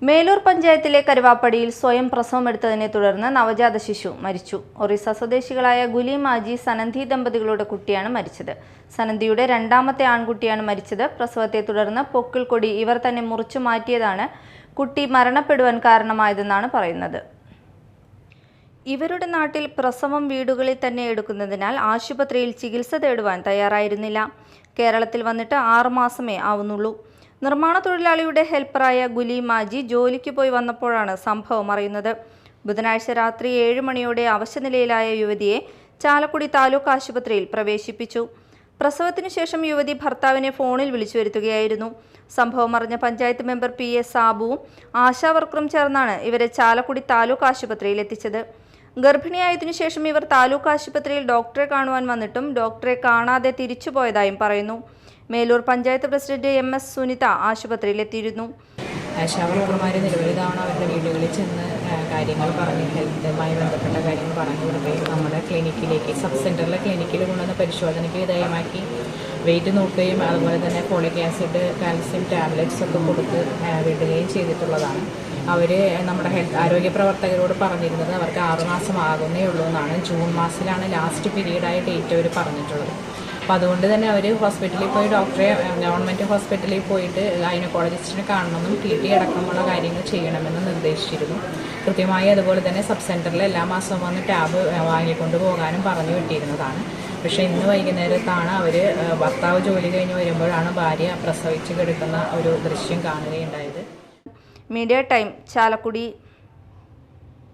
മേലൂർ പഞ്ചായത്തിലെ കരുവാപ്പടിയിൽ സ്വയം പ്രസവമെടുത്തതിനെ തുടർന്ന് നവജാത ശിശു മരിച്ചു. ഒറീസ സ്വദേശികളായ ഗുലീം ആജി സനന്ദി ദമ്പതികളുടെ കുട്ടിയാണ് മരിച്ചത്. സനന്ദിയുടെ രണ്ടാമത്തെ ആൺകുട്ടിയാണ് മരിച്ചത്. പ്രസവത്തെ തുടർന്ന് പൊക്കിൾ കൊടി ഇവർ തന്നെ മുറിച്ചു മാറ്റിയതാണ് കുട്ടി മരണപ്പെടുവാൻ കാരണമായതെന്നാണ് പറയുന്നത്. ഇവരുടെ നാട്ടിൽ പ്രസവം വീടുകളിൽ തന്നെ എടുക്കുന്നതിനാൽ ആശുപത്രിയിൽ ചികിത്സ തേടുവാൻ തയ്യാറായിരുന്നില്ല. കേരളത്തിൽ വന്നിട്ട് 6 മാസമേ ആവുന്നുള്ളൂ. നിർമ്മാണ തൊഴിലാളിയുടെ ഹെൽപ്പറായ ഗുലീം ആജി ജോലിക്ക് പോയി വന്നപ്പോഴാണ് സംഭവം അറിയുന്നത്. ബുധനാഴ്ച രാത്രി 7 മണിയോടെ അവശനിലയിലായ യുവതിയെ ചാലക്കുടി താലൂക്ക് ആശുപത്രിയിൽ പ്രവേശിപ്പിച്ചു. പ്രസവത്തിനു ശേഷം യുവതി ഭർത്താവിനെ ഫോണിൽ വിളിച്ചു വരുത്തുകയായിരുന്നു. സംഭവം അറിഞ്ഞ പഞ്ചായത്ത് മെമ്പർ PS സാബുവും ആശാവർക്കറും ചേർന്നാണ് ഇവരെ ചാലക്കുടി താലൂക്ക് ആശുപത്രിയിൽ എത്തിച്ചത്. ഗർഭിണിയായതിനു ശേഷം ഇവർ താലൂക്ക് ആശുപത്രിയിൽ ഡോക്ടറെ കാണുവാൻ വന്നിട്ടും ഡോക്ടറെ കാണാതെ തിരിച്ചുപോയതായും പറയുന്നു. മേലൂർ പഞ്ചായത്ത് പ്രസിഡന്റ് MS സുനിത ആശുപത്രിയിൽ എത്തിയിരുന്നു. ആശാവർക്കർമാർ നിരവധി തവണ അവരുടെ വീടുകളിൽ ചെന്ന് കാര്യങ്ങൾ പറഞ്ഞ് ഹെൽത്തുമായി ബന്ധപ്പെട്ട കാര്യങ്ങൾ പറഞ്ഞു കൊടുക്കുകയും നമ്മുടെ ക്ലിനിക്കിലേക്ക് സബ് സെൻറ്ററിലെ ക്ലിനിക്കിൽ കൊണ്ടുവന്ന് പരിശോധനയ്ക്ക് വിധേയമാക്കി വെയിറ്റ് നോക്കുകയും അതുപോലെ തന്നെ ഫോളിക് ആസിഡ്, കാൽസ്യം ടാബ്ലറ്റ്സ് ഒക്കെ കൊടുത്ത് വിടുകയും ചെയ്തിട്ടുള്ളതാണ്. അവർ നമ്മുടെ ആരോഗ്യ പ്രവർത്തകരോട് പറഞ്ഞിരുന്നത് അവർക്ക് 6 മാസം ആകുന്നേ ഉള്ളൂ എന്നാണ്. ജൂൺ മാസത്തിലാണ് ലാസ്റ്റ് പീരീഡായ ഡേറ്റ് അവർ പറഞ്ഞിട്ടുള്ളത്. അപ്പോൾ അതുകൊണ്ട് തന്നെ അവർ ഹോസ്പിറ്റലിൽ പോയി ഗവൺമെൻറ് ഹോസ്പിറ്റലിൽ പോയിട്ട് ഗൈനക്കോളജിസ്റ്റിനെ കാണണമെന്നും TT അടക്കമുള്ള കാര്യങ്ങൾ ചെയ്യണമെന്ന് നിർദ്ദേശിച്ചിരുന്നു. കൃത്യമായി അതുപോലെ തന്നെ സബ് സെൻറ്ററിൽ എല്ലാ മാസവും വന്ന് ടാബ് വാങ്ങിക്കൊണ്ട് പോകാനും പറഞ്ഞു വിട്ടിരുന്നതാണ്. പക്ഷേ ഇന്ന് വൈകുന്നേരത്താണ് അവർ ഭർത്താവ് ജോലി കഴിഞ്ഞ് വരുമ്പോഴാണ് ഭാര്യ പ്രസവിച്ച് കിടക്കുന്ന ഒരു ദൃശ്യം കാണുകയുണ്ടായത്. Media time, Chalakudy.